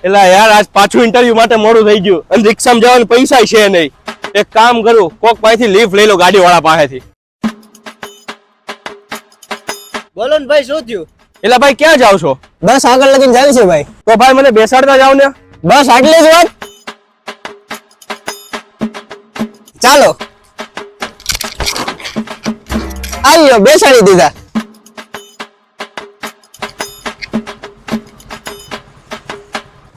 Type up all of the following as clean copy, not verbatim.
એલા યાર આજ પાછું ઇન્ટરવ્યુ માટે મોડું થઈ ગયું અને રિક્ષામાં જવાનું પૈસા છે નહીં. એક કામ કરું, કોક પાસેથી લીફ લઈ લો ગાડી વાળા પાસેથી. બોલો ને ભાઈ, શું થયું? એલા ભાઈ ક્યાં જાવ છો? બસ આગળ લગીને જાય છે ભાઈ. તો ભાઈ મને બેસાડતા જાવ ને. બસ આટલી જ વાત. ચાલો આવ્યો, બેસાડી દીધા.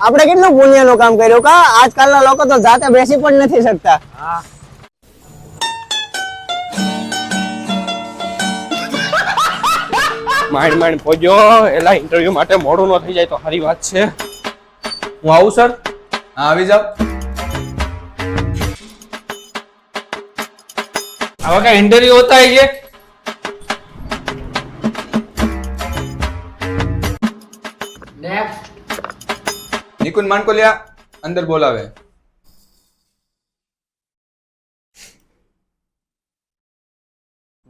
આપણે કેટલું પુણ્યનું કામ કર્યું કા. આજકાલના લોકો તો જાતે બેસી પણ નથી શકતા. માંડ પહોંચ્યો. એલા ઇન્ટરવ્યુ માટે મોડું ન થઈ જાય તો સારી વાત છે. હું આવું સર? હા આવી જાઓ. આવા કઈ इंटरव्यू होता है ये? निकुंज मान को लिया अंदर बोलावे.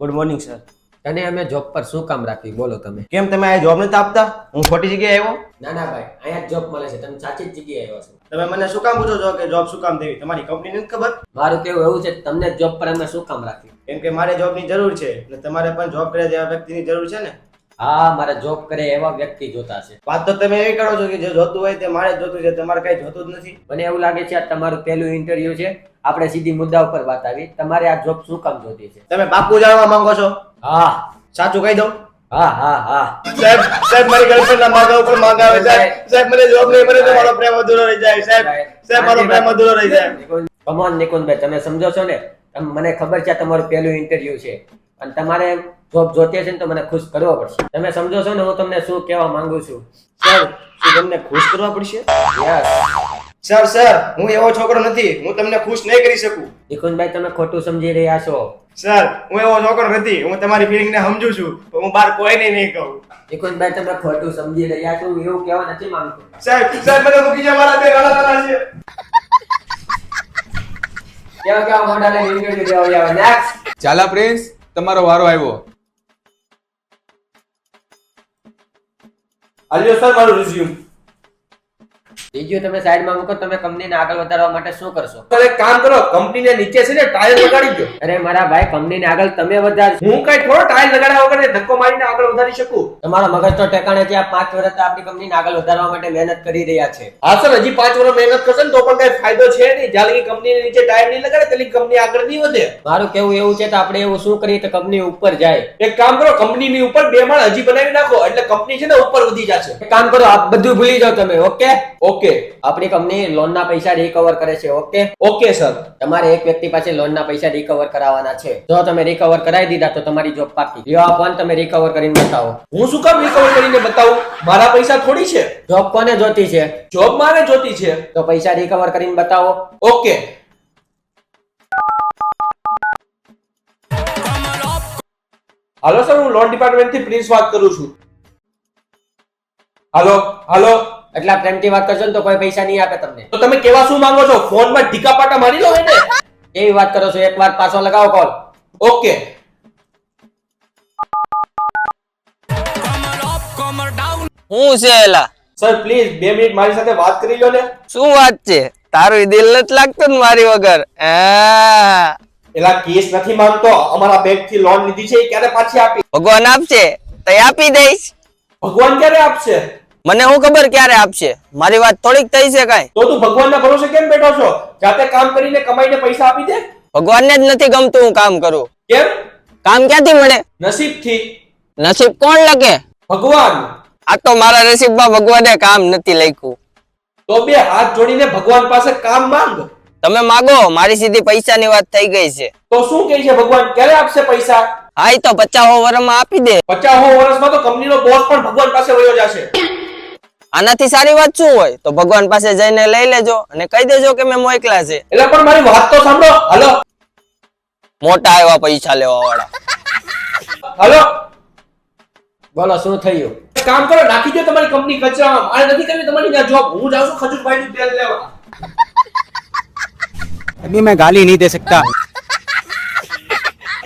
Good morning sir. તને અમે જોબ પર શું કામ રાખવી બોલો તમે? કેમ તમે આ જોબ નથી આપતા? હું ખોટી જગ્યાએ આવ્યો? ના ના ભાઈ, અહીંયા જોબ મળે છે, તમે સાચી જ જગ્યાએ આવ્યા છો. તમે મને શું કામ પૂછો છો કે જોબ શું કામ દેવી? તમારી કંપની નથી ખબર? મારું કેવું એવું છે કે તમને જોબ પર અમે શું કામ રાખવી? કેમ કે મારે જોબની જરૂર છે અને તમારે પણ જોબ કરે તેવા વ્યક્તિની જરૂર છે ને. હા, મારે જોબ કરે એવા વ્યક્તિ જોતા છે. વાત તો તમે એવી કરો છો કે જે જોતું હોય તે મારે જ જોતું છે, તમારે કઈ જોતું જ નથી. મને એવું લાગે છે આ તમારું પહેલું ઇન્ટરવ્યુ છે. આપણે સીધી મુદ્દા ઉપર વાત આવી. તમારે આ જોબ શું કામ જોતી છે? તમે પાક્કું જાણવા માંગો છો? હા સાચું કહી દઉં? હા હા હા. સાહેબ મારી ગર્લફ્રેન્ડ ના માગા ઉપર માગા આવે. સાહેબ મને જોબ નહીં મળે તો મારો પ્રેમ અધૂરો રહી જાય. સાહેબ મારો પ્રેમ અધૂરો રહી જાય. કમોન નિકુંજભાઈ, તમે સમજો છો ને? મને ખબર છે આ તમારું પહેલું ઇન્ટરવ્યુ છે અને તમારે જોબ જોતી છે ને તો મને ખુશ કરવો પડશે. તમે સમજો છો ને હું તમને શું કહેવા માંગુ છું? સર, શું તમને ખુશ કરવા પડશે? યસ સર હું એવો છોકરો નથી, હું તમને ખુશ નહીં કરી શકું. નિકુંજભાઈ, તમે ખોટું સમજી રહ્યા છો. સર હું એવો છોકરો નથી, હું તમારી ફિલિંગ ને સમજુ છું, પણ હું બહાર કોઈને નહીં કહું. નિકુંજભાઈ, તમે ખોટું સમજી રહ્યા છો, હું એવું કહેવા નથી માંગતો. સાહેબ મને મૂકી જાઓ, મારા બે ઘણા નાના છે. કેવા મોડા લઈને ઇન્ટરવ્યુ દેવા આવ્યા? નેક્સ્ટ. ચાલા પ્રિન્સ, તમારો વારો આવ્યો. આલ્યો સર મારું રિઝ્યુમ. બીજું તમે સાઈડમાં મૂકો. તમે કંપનીને આગળ વધારવા માટે શું કરશો? સર એક કામ કરો, કંપનીને નીચે છે ને ટાયર લગાડી દો. અરે મારા ભાઈ, કંપનીને આગળ તમે વધારશો. હું કઈ થોડો ટાયર લગાડ્યા વગર ધક્કો મારીને આગળ વધારી શકું? તમારો મગજ તો ઠેકાણે છે. આ 5 વર્ષથી આપણી કંપનીને આગળ વધારવા માટે મહેનત કરી રહ્યા છે. હા સર, હજી 5 વર્ષ મહેનત કરશે ને તો પણ કઈ ફાયદો છે નહીં. જ્યાં લગી કંપનીને નીચે ટાયર નહીં લગાડે ત્યાં લગી કંપની આગળ નહીં વધે. મારું કેવું એવું છે કે આપણે એવું શું કરીએ તો કંપની ઉપર જાય. એક કામ કરો, કંપનીની ઉપર 2 માળ હજી બનાવી નાખો એટલે કંપની છે ને ઉપર વધી જશે. એક કામ કરો, આ બધું ભૂલી જાઓ તમે. ઓકે ઓકે આપણી કંપની લોનના પૈસા રિકવર કરે છે. Okay okay sir. તમારે એક વ્યક્તિ પાસે લોનના પૈસા રિકવર કરાવવાના છે. જો તમે રિકવર કરાવી દીધા તો તમારી જોબ પાકી. લ્યો આ ફોન, તમે રિકવર કરીને બતાવો. હું શું કામ રિકવર કરીને બતાવું? મારા પૈસા થોડી છે. જોબ કોને જોતી છે? જોબ મારે જોતી છે. તો પૈસા રિકવર કરીને બતાવો. ઓકે. હાલો સર, હું લોન ડિપાર્ટમેન્ટ થી પ્રિન્સ વાત કરું છું. હાલો. એટલા પ્રેમથી વાત કરશો ને તો કોઈ પૈસા નહીં આપે તમને. તો તમે કેવા શું માંગો છો? ફોનમાં ઢીકા પાટા મારી લો એને. એવી વાત કરો છો? એકવાર પાછો લગાવો કોલ. ઓકે. હું છે એલા? સર પ્લીઝ 2 મિનિટ મારી સાથે વાત કરી લો ને. શું વાત છે? તારું દિલ નથી લાગતું ને મારી વગર? એલા કેસ નથી માંગતો. અમારા બેંક થી લોન લીધી છે, એ ક્યારે પાછી આપી? ભગવાન આપશે તો આપી દઈશ. ભગવાન ક્યારે આપશે? મને હું ખબર ક્યારે આપશે? મારી વાત થોડીક થઈ છે કાઈ? તો તું ભગવાનના ભરોસે કેમ બેઠો છો? જાતે કામ કરીને કમાઈને પૈસા આપી દે. ભગવાનને જ નથી ગમતું હું કામ કરું. કેમ? કામ ક્યાંથી મળે? નસીબથી. નસીબ કોણ લખે? ભગવાન. આ તો મારા નસીબમાં ભગવાને કામ નથી લખ્યું. તો 2 હાથ જોડીને ભગવાન પાસે કામ માંગ. તમે માગો, મારી સીધી પૈસાની વાત થઈ ગઈ છે. તો શું કહે છે ભગવાન? ક્યારે આપશે પૈસા? હા તો 50 વર્ષમાં આપી દે. 50 વર્ષમાં તો કંપનીનો બોસ પણ ભગવાન પાસે વયો જશે. આનાથી સારી વાત શું હોય? તો ભગવાન પાસે જઈને લઈ લેજો અને કહી દેજો કે મેં મોકલા છે. એટલે પણ મારી વાત તો સાંભળો. હાલો. મોટા આવ્યા પૈસા લેવા વાળા. હાલો. બોલો શું થયું? કામ કરો, નાખી દો તમારી કંપની કચરામાં. મારે નથી કરવી તમારી ત્યાં જોબ. હું જાઉં છું ખજૂરભાઈ નું તેલ લેવા. अभी मैं गाली नहीं दे सकता।